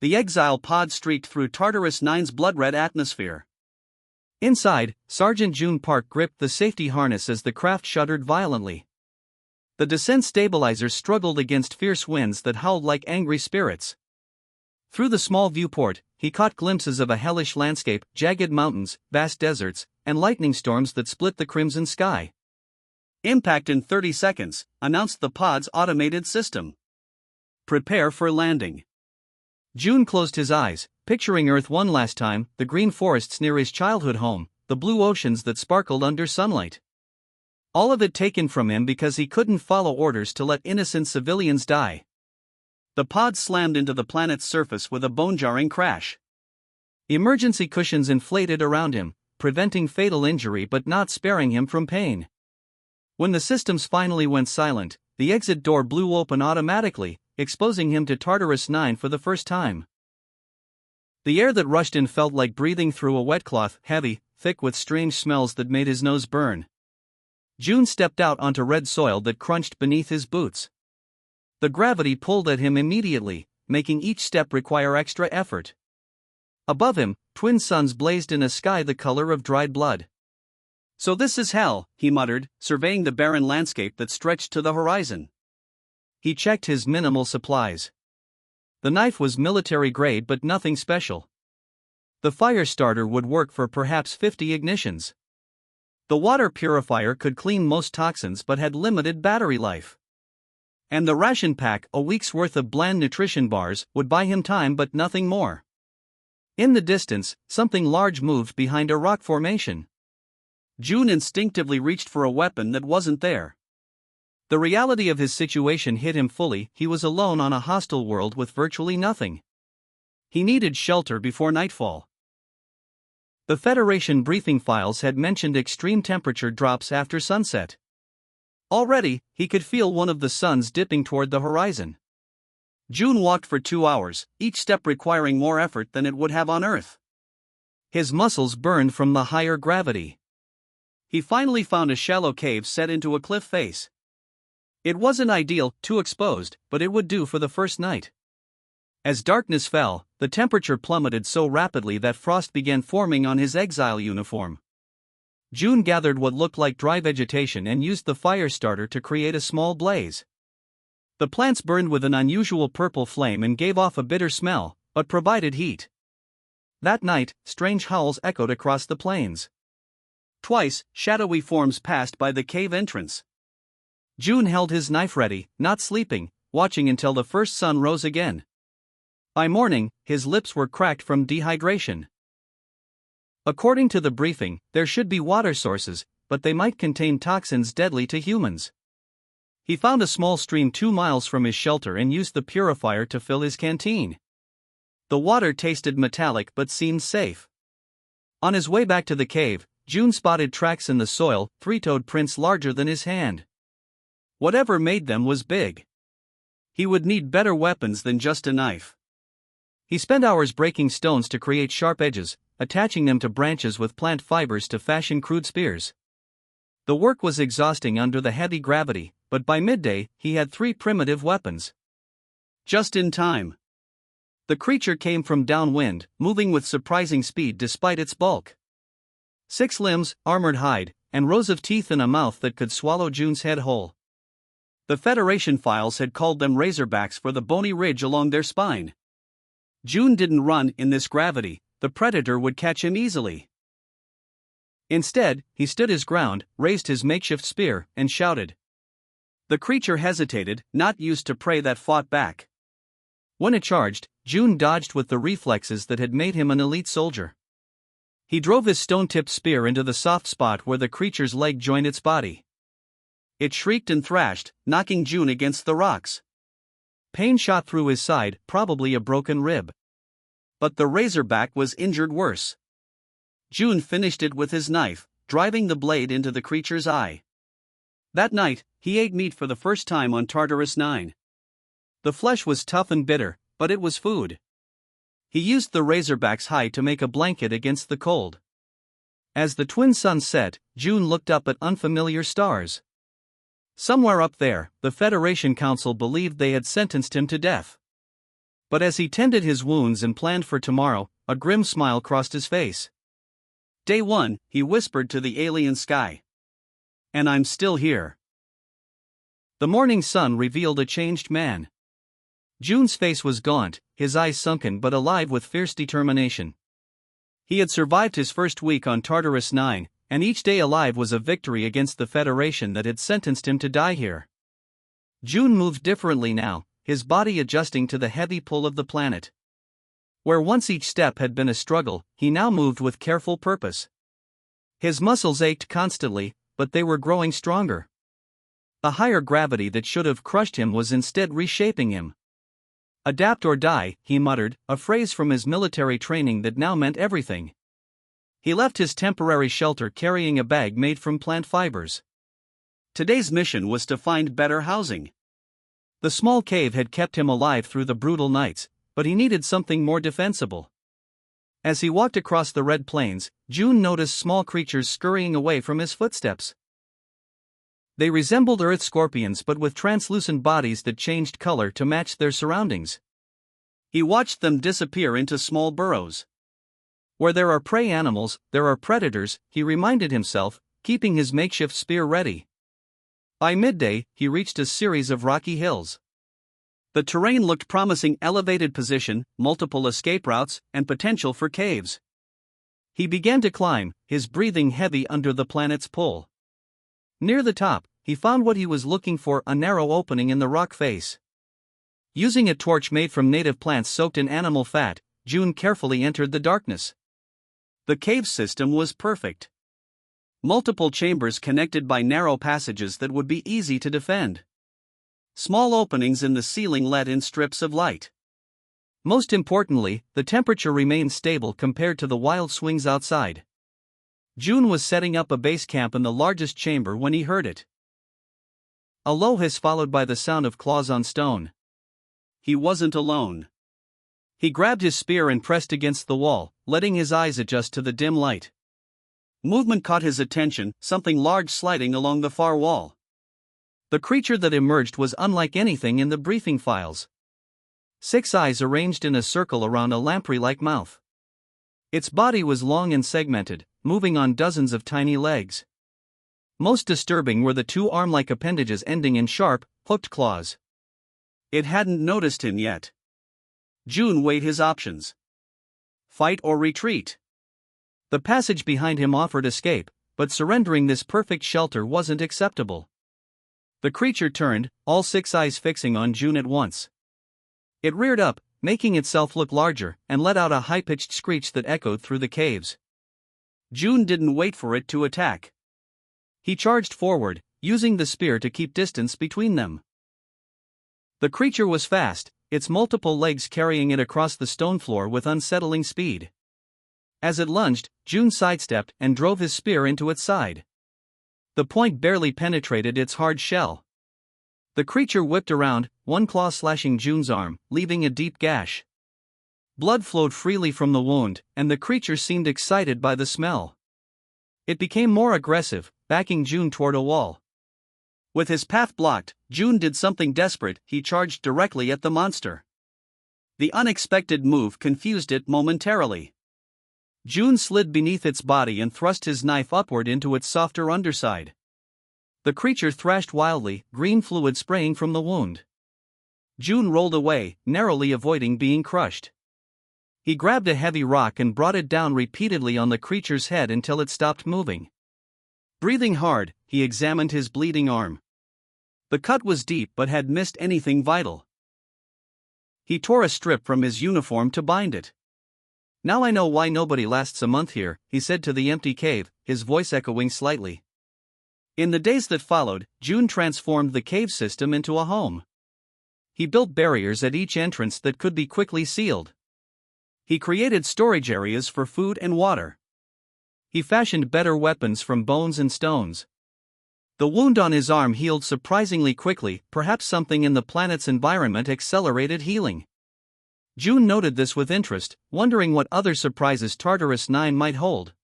the exile pod streaked through Tartarus 9's blood-red atmosphere. Inside, Sergeant June Park gripped the safety harness as the craft shuddered violently. The descent stabilizers struggled against fierce winds that howled like angry spirits. Through the small viewport, he caught glimpses of a hellish landscape, jagged mountains, vast deserts, and lightning storms that split the crimson sky. "Impact in 30 seconds, announced the pod's automated system. Prepare for landing." June closed his eyes, picturing Earth one last time, the green forests near his childhood home, the blue oceans that sparkled under sunlight. All of it taken from him because he couldn't follow orders to let innocent civilians die. The pod slammed into the planet's surface with a bone-jarring crash. Emergency cushions inflated around him, preventing fatal injury but not sparing him from pain. When the systems finally went silent, the exit door blew open automatically, exposing him to Tartarus 9 for the first time. The air that rushed in felt like breathing through a wet cloth, heavy, thick with strange smells that made his nose burn. June stepped out onto red soil that crunched beneath his boots. The gravity pulled at him immediately, making each step require extra effort. Above him, twin suns blazed in a sky the color of dried blood. "So this is hell," he muttered, surveying the barren landscape that stretched to the horizon. He checked his minimal supplies. The knife was military grade but nothing special. The fire starter would work for perhaps 50 ignitions. The water purifier could clean most toxins but had limited battery life. And the ration pack, a week's worth of bland nutrition bars, would buy him time but nothing more. In the distance, something large moved behind a rock formation. June instinctively reached for a weapon that wasn't there. The reality of his situation hit him fully. He was alone on a hostile world with virtually nothing. He needed shelter before nightfall. The Federation briefing files had mentioned extreme temperature drops after sunset. Already, he could feel one of the suns dipping toward the horizon. June walked for 2 hours, each step requiring more effort than it would have on Earth. His muscles burned from the higher gravity. He finally found a shallow cave set into a cliff face. It wasn't ideal, too exposed, but it would do for the first night. As darkness fell, the temperature plummeted so rapidly that frost began forming on his exile uniform. June gathered what looked like dry vegetation and used the fire starter to create a small blaze. The plants burned with an unusual purple flame and gave off a bitter smell, but provided heat. That night, strange howls echoed across the plains. Twice, shadowy forms passed by the cave entrance. June held his knife ready, not sleeping, watching until the first sun rose again. By morning, his lips were cracked from dehydration. According to the briefing, there should be water sources, but they might contain toxins deadly to humans. He found a small stream 2 miles from his shelter and used the purifier to fill his canteen. The water tasted metallic but seemed safe. On his way back to the cave, June spotted tracks in the soil, 3-toed prints larger than his hand. Whatever made them was big. He would need better weapons than just a knife. He spent hours breaking stones to create sharp edges, attaching them to branches with plant fibers to fashion crude spears. The work was exhausting under the heavy gravity, but by midday, he had 3 primitive weapons. Just in time. The creature came from downwind, moving with surprising speed despite its bulk. 6 limbs, armored hide, and rows of teeth and a mouth that could swallow June's head whole. The Federation files had called them razorbacks for the bony ridge along their spine. June didn't run in this gravity, the predator would catch him easily. Instead, he stood his ground, raised his makeshift spear, and shouted. The creature hesitated, not used to prey that fought back. When it charged, June dodged with the reflexes that had made him an elite soldier. He drove his stone-tipped spear into the soft spot where the creature's leg joined its body. It shrieked and thrashed, knocking June against the rocks. Pain shot through his side, probably a broken rib. But the razorback was injured worse. June finished it with his knife, driving the blade into the creature's eye. That night, he ate meat for the first time on Tartarus 9. The flesh was tough and bitter, but it was food. He used the razorback's hide to make a blanket against the cold. As the twin suns set, June looked up at unfamiliar stars. Somewhere up there, the Federation Council believed they had sentenced him to death. But as he tended his wounds and planned for tomorrow, a grim smile crossed his face. Day 1, he whispered to the alien sky. And I'm still here. The morning sun revealed a changed man. June's face was gaunt, his eyes sunken but alive with fierce determination. He had survived his first week on Tartarus 9, and each day alive was a victory against the Federation that had sentenced him to die here. June moved differently now, his body adjusting to the heavy pull of the planet. Where once each step had been a struggle, he now moved with careful purpose. His muscles ached constantly, but they were growing stronger. A higher gravity that should have crushed him was instead reshaping him. Adapt or die, he muttered, a phrase from his military training that now meant everything. He left his temporary shelter carrying a bag made from plant fibers. Today's mission was to find better housing. The small cave had kept him alive through the brutal nights, but he needed something more defensible. As he walked across the red plains, June noticed small creatures scurrying away from his footsteps. They resembled earth scorpions but with translucent bodies that changed color to match their surroundings. He watched them disappear into small burrows. Where there are prey animals, there are predators, he reminded himself, keeping his makeshift spear ready. By midday, he reached a series of rocky hills. The terrain looked promising: elevated position, multiple escape routes, and potential for caves. He began to climb, his breathing heavy under the planet's pull. Near the top, he found what he was looking for: a narrow opening in the rock face. Using a torch made from native plants soaked in animal fat, June carefully entered the darkness. The cave system was perfect. Multiple chambers connected by narrow passages that would be easy to defend. Small openings in the ceiling let in strips of light. Most importantly, the temperature remained stable compared to the wild swings outside. June was setting up a base camp in the largest chamber when he heard it. A low hiss followed by the sound of claws on stone. He wasn't alone. He grabbed his spear and pressed against the wall, letting his eyes adjust to the dim light. Movement caught his attention, something large sliding along the far wall. The creature that emerged was unlike anything in the briefing files. 6 eyes arranged in a circle around a lamprey-like mouth. Its body was long and segmented, moving on dozens of tiny legs. Most disturbing were the 2 arm-like appendages ending in sharp, hooked claws. It hadn't noticed him yet. June weighed his options. Fight or retreat? The passage behind him offered escape, but surrendering this perfect shelter wasn't acceptable. The creature turned, all 6 eyes fixing on June at once. It reared up, making itself look larger, and let out a high-pitched screech that echoed through the caves. June didn't wait for it to attack. He charged forward, using the spear to keep distance between them. The creature was fast, its multiple legs carrying it across the stone floor with unsettling speed. As it lunged, June sidestepped and drove his spear into its side. The point barely penetrated its hard shell. The creature whipped around, one claw slashing June's arm, leaving a deep gash. Blood flowed freely from the wound, and the creature seemed excited by the smell. It became more aggressive, backing June toward a wall. With his path blocked, June did something desperate: he charged directly at the monster. The unexpected move confused it momentarily. June slid beneath its body and thrust his knife upward into its softer underside. The creature thrashed wildly, green fluid spraying from the wound. June rolled away, narrowly avoiding being crushed. He grabbed a heavy rock and brought it down repeatedly on the creature's head until it stopped moving. Breathing hard, he examined his bleeding arm. The cut was deep but had missed anything vital. He tore a strip from his uniform to bind it. "Now I know why nobody lasts a month here," he said to the empty cave, his voice echoing slightly. In the days that followed, June transformed the cave system into a home. He built barriers at each entrance that could be quickly sealed. He created storage areas for food and water. He fashioned better weapons from bones and stones. The wound on his arm healed surprisingly quickly, perhaps something in the planet's environment accelerated healing. June noted this with interest, wondering what other surprises Tartarus 9 might hold.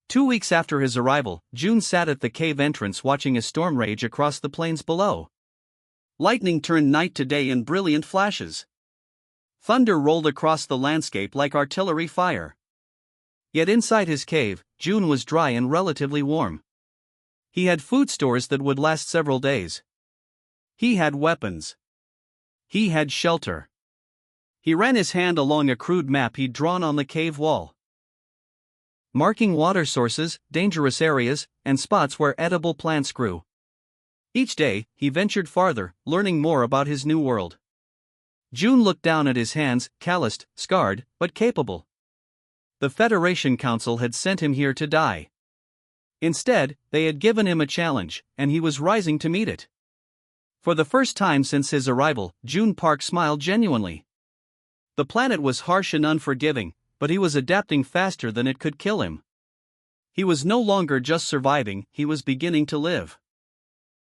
2 weeks after his arrival, June sat at the cave entrance watching a storm rage across the plains below. Lightning turned night to day in brilliant flashes. Thunder rolled across the landscape like artillery fire. Yet inside his cave, June was dry and relatively warm. He had food stores that would last several days. He had weapons. He had shelter. He ran his hand along a crude map he'd drawn on the cave wall, marking water sources, dangerous areas, and spots where edible plants grew. Each day, he ventured farther, learning more about his new world. June looked down at his hands, calloused, scarred, but capable. The Federation Council had sent him here to die. Instead, they had given him a challenge, and he was rising to meet it. For the first time since his arrival, June Park smiled genuinely. The planet was harsh and unforgiving, but he was adapting faster than it could kill him. He was no longer just surviving, he was beginning to live.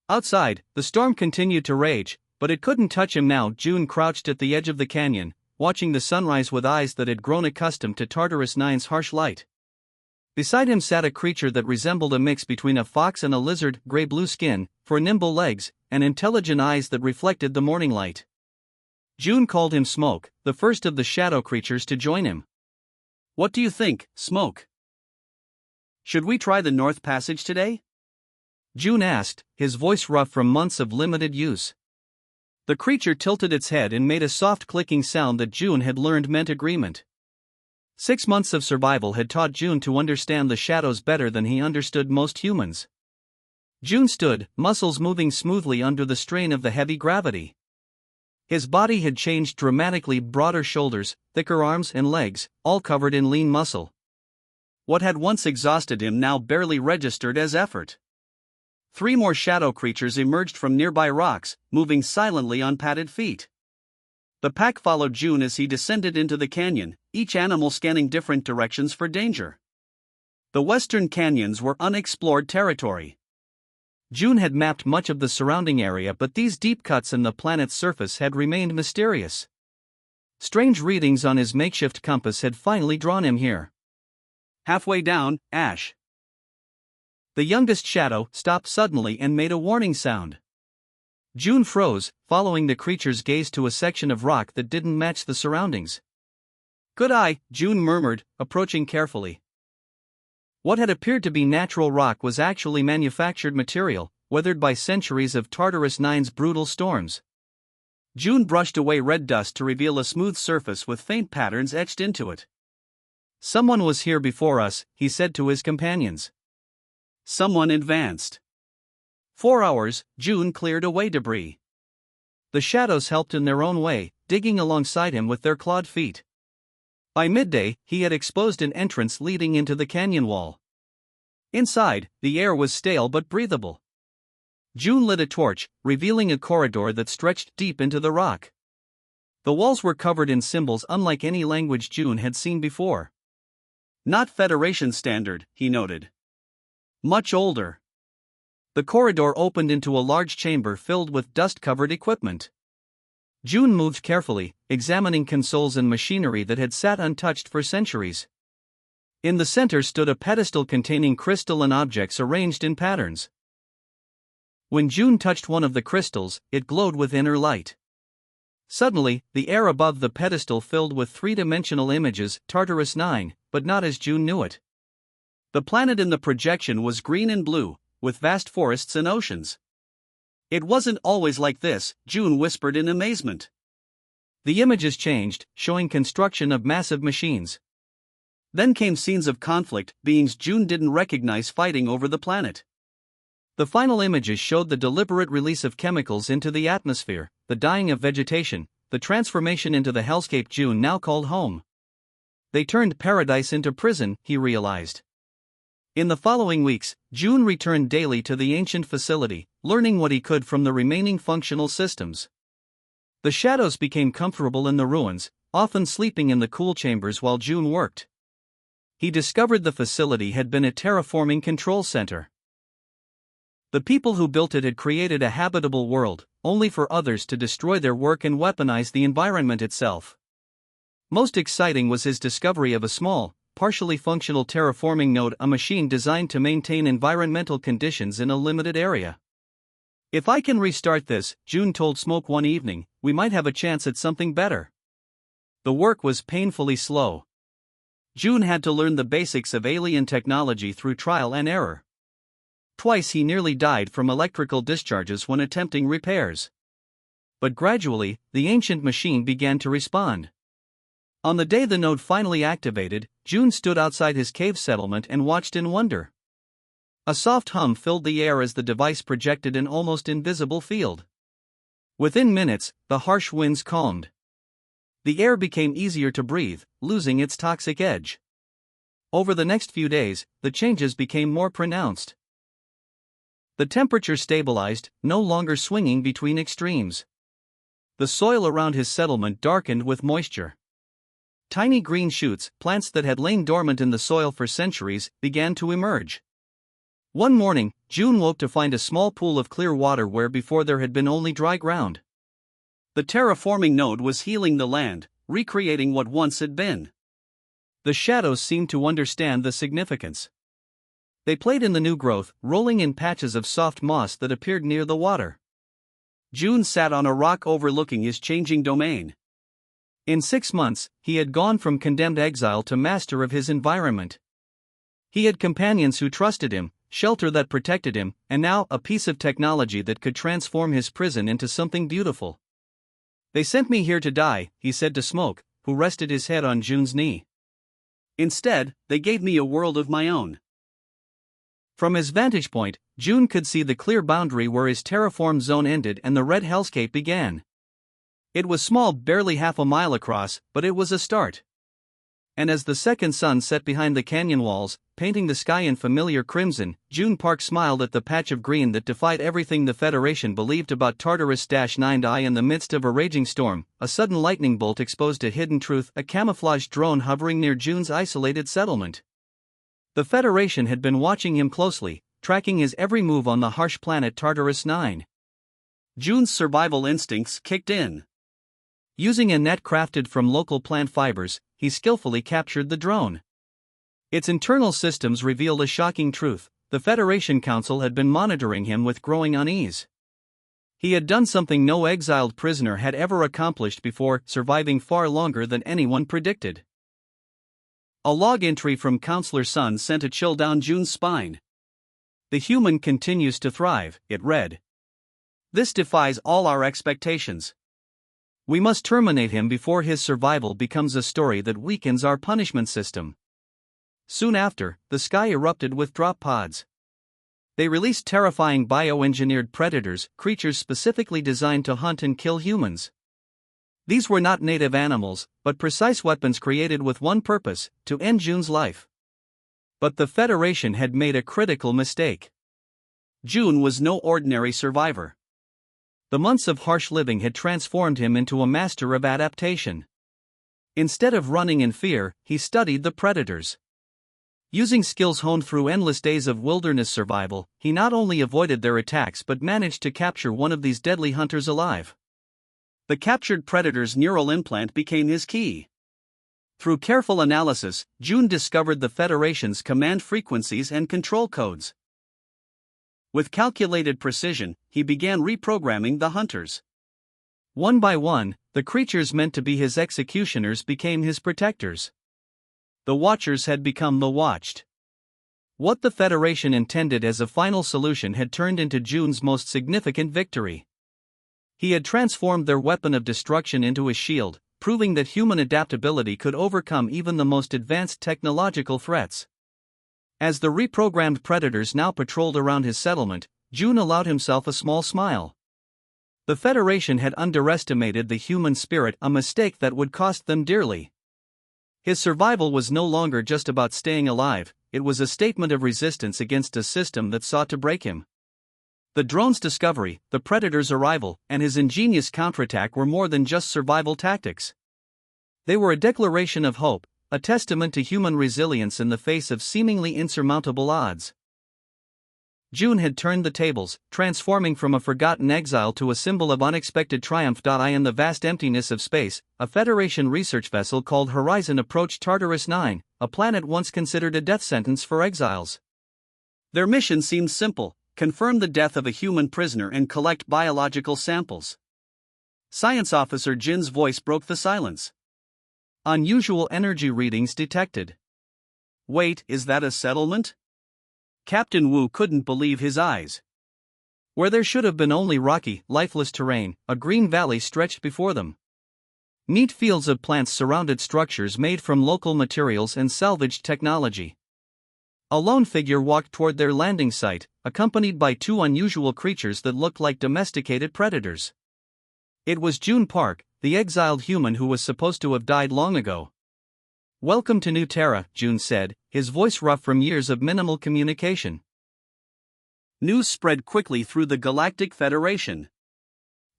Outside, the storm continued to rage, but it couldn't touch him now. June crouched at the edge of the canyon, watching the sunrise with eyes that had grown accustomed to Tartarus 9's harsh light. Beside him sat a creature that resembled a mix between a fox and a lizard, gray-blue skin, for nimble legs, and intelligent eyes that reflected the morning light. June called him Smoke, the first of the shadow creatures to join him. "What do you think, Smoke? Should we try the North Passage today?" June asked, his voice rough from months of limited use. The creature tilted its head and made a soft clicking sound that June had learned meant agreement. 6 months of survival had taught June to understand the shadows better than he understood most humans. June stood, muscles moving smoothly under the strain of the heavy gravity. His body had changed dramatically, broader shoulders, thicker arms and legs, all covered in lean muscle. What had once exhausted him now barely registered as effort. 3 more shadow creatures emerged from nearby rocks, moving silently on padded feet. The pack followed June as he descended into the canyon, each animal scanning different directions for danger. The western canyons were unexplored territory. June had mapped much of the surrounding area, but these deep cuts in the planet's surface had remained mysterious. Strange readings on his makeshift compass had finally drawn him here. Halfway down, Ash, the youngest shadow, stopped suddenly and made a warning sound. June froze, following the creature's gaze to a section of rock that didn't match the surroundings. "Good eye," June murmured, approaching carefully. What had appeared to be natural rock was actually manufactured material, weathered by centuries of Tartarus 9's brutal storms. June brushed away red dust to reveal a smooth surface with faint patterns etched into it. "Someone was here before us," he said to his companions. Someone advanced. 4 hours, June cleared away debris. The shadows helped in their own way, digging alongside him with their clawed feet. By midday, he had exposed an entrance leading into the canyon wall. Inside, the air was stale but breathable. June lit a torch, revealing a corridor that stretched deep into the rock. The walls were covered in symbols unlike any language June had seen before. Not Federation standard, he noted. Much older. The corridor opened into a large chamber filled with dust-covered equipment. June moved carefully, examining consoles and machinery that had sat untouched for centuries. In the center stood a pedestal containing crystalline objects arranged in patterns. When June touched one of the crystals, it glowed with inner light. Suddenly, the air above the pedestal filled with 3-dimensional images, Tartarus 9, but not as June knew it. The planet in the projection was green and blue, with vast forests and oceans. "It wasn't always like this," June whispered in amazement. The images changed, showing construction of massive machines. Then came scenes of conflict, beings June didn't recognize fighting over the planet. The final images showed the deliberate release of chemicals into the atmosphere, the dying of vegetation, the transformation into the hellscape June now called home. They turned paradise into prison, he realized. In the following weeks, June returned daily to the ancient facility, learning what he could from the remaining functional systems. The shadows became comfortable in the ruins, often sleeping in the cool chambers while June worked. He discovered the facility had been a terraforming control center. The people who built it had created a habitable world, only for others to destroy their work and weaponize the environment itself. Most exciting was his discovery of a small, partially functional terraforming node, a machine designed to maintain environmental conditions in a limited area. "If I can restart this," June told Smoke one evening, "we might have a chance at something better." The work was painfully slow. June had to learn the basics of alien technology through trial and error. Twice he nearly died from electrical discharges when attempting repairs. But gradually, the ancient machine began to respond. On the day the node finally activated, June stood outside his cave settlement and watched in wonder. A soft hum filled the air as the device projected an almost invisible field. Within minutes, the harsh winds calmed. The air became easier to breathe, losing its toxic edge. Over the next few days, the changes became more pronounced. The temperature stabilized, no longer swinging between extremes. The soil around his settlement darkened with moisture. Tiny green shoots, plants that had lain dormant in the soil for centuries, began to emerge. One morning, June woke to find a small pool of clear water where before there had been only dry ground. The terraforming node was healing the land, recreating what once had been. The shadows seemed to understand the significance. They played in the new growth, rolling in patches of soft moss that appeared near the water. June sat on a rock overlooking his changing domain. In 6 months, he had gone from condemned exile to master of his environment. He had companions who trusted him, shelter that protected him, and now a piece of technology that could transform his prison into something beautiful. "They sent me here to die," he said to Smoke, who rested his head on June's knee. "Instead, they gave me a world of my own." From his vantage point, June could see the clear boundary where his terraformed zone ended and the red hellscape began. It was small, barely half a mile across, but it was a start. And as the second sun set behind the canyon walls, painting the sky in familiar crimson, June Park smiled at the patch of green that defied everything the Federation believed about Tartarus-9I. In the midst of a raging storm, a sudden lightning bolt exposed a hidden truth: a camouflaged drone hovering near June's isolated settlement. The Federation had been watching him closely, tracking his every move on the harsh planet Tartarus-9. June's survival instincts kicked in. Using a net crafted from local plant fibers, he skillfully captured the drone. Its internal systems revealed a shocking truth: the Federation Council had been monitoring him with growing unease. He had done something no exiled prisoner had ever accomplished before, surviving far longer than anyone predicted. A log entry from Counselor Sun sent a chill down June's spine. "The human continues to thrive," it read. "This defies all our expectations. We must terminate him before his survival becomes a story that weakens our punishment system." Soon after, the sky erupted with drop pods. They released terrifying bioengineered predators, creatures specifically designed to hunt and kill humans. These were not native animals, but precise weapons created with one purpose: to end June's life. But the Federation had made a critical mistake. June was no ordinary survivor. The months of harsh living had transformed him into a master of adaptation. Instead of running in fear, he studied the predators. Using skills honed through endless days of wilderness survival, he not only avoided their attacks but managed to capture one of these deadly hunters alive. The captured predator's neural implant became his key. Through careful analysis, June discovered the Federation's command frequencies and control codes. With calculated precision, he began reprogramming the hunters. One by one, the creatures meant to be his executioners became his protectors. The Watchers had become the Watched. What the Federation intended as a final solution had turned into June's most significant victory. He had transformed their weapon of destruction into a shield, proving that human adaptability could overcome even the most advanced technological threats. As the reprogrammed predators now patrolled around his settlement, June allowed himself a small smile. The Federation had underestimated the human spirit, a mistake that would cost them dearly. His survival was no longer just about staying alive, it was a statement of resistance against a system that sought to break him. The drone's discovery, the predator's arrival, and his ingenious counterattack were more than just survival tactics. They were a declaration of hope, a testament to human resilience in the face of seemingly insurmountable odds. June had turned the tables, transforming from a forgotten exile to a symbol of unexpected triumph. In the vast emptiness of space, a Federation research vessel called Horizon approached Tartarus-9, a planet once considered a death sentence for exiles. Their mission seemed simple: confirm the death of a human prisoner and collect biological samples. Science Officer Jin's voice broke the silence. Unusual energy readings detected. Wait, is that a settlement? Captain Wu couldn't believe his eyes. Where there should have been only rocky, lifeless terrain, a green valley stretched before them. Neat fields of plants surrounded structures made from local materials and salvaged technology. A lone figure walked toward their landing site, accompanied by two unusual creatures that looked like domesticated predators. It was June Park, the exiled human who was supposed to have died long ago. "Welcome to New Terra," June said, his voice rough from years of minimal communication. News spread quickly through the Galactic Federation.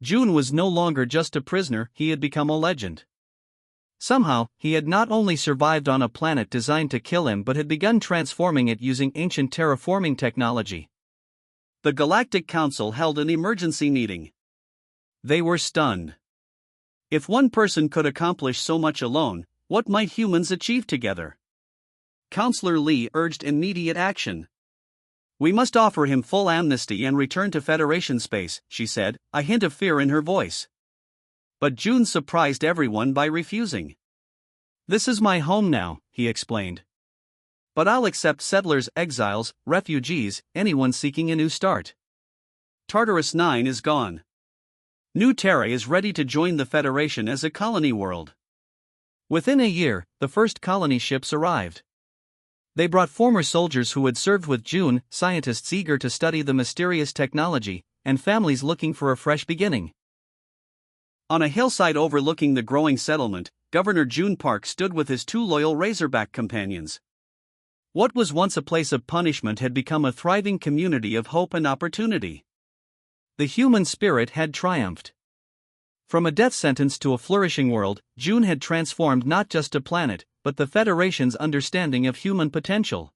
June was no longer just a prisoner, he had become a legend. Somehow, he had not only survived on a planet designed to kill him but had begun transforming it using ancient terraforming technology. The Galactic Council held an emergency meeting. They were stunned. If one person could accomplish so much alone, what might humans achieve together? Counselor Lee urged immediate action. "We must offer him full amnesty and return to Federation space," she said, a hint of fear in her voice. But June surprised everyone by refusing. "This is my home now," he explained. "But I'll accept settlers, exiles, refugees, anyone seeking a new start. Tartarus 9 is gone. New Terra is ready to join the Federation as a colony world." Within a year, the first colony ships arrived. They brought former soldiers who had served with June, scientists eager to study the mysterious technology, and families looking for a fresh beginning. On a hillside overlooking the growing settlement, Governor June Park stood with his two loyal Razorback companions. What was once a place of punishment had become a thriving community of hope and opportunity. The human spirit had triumphed. From a death sentence to a flourishing world, June had transformed not just a planet, but the Federation's understanding of human potential.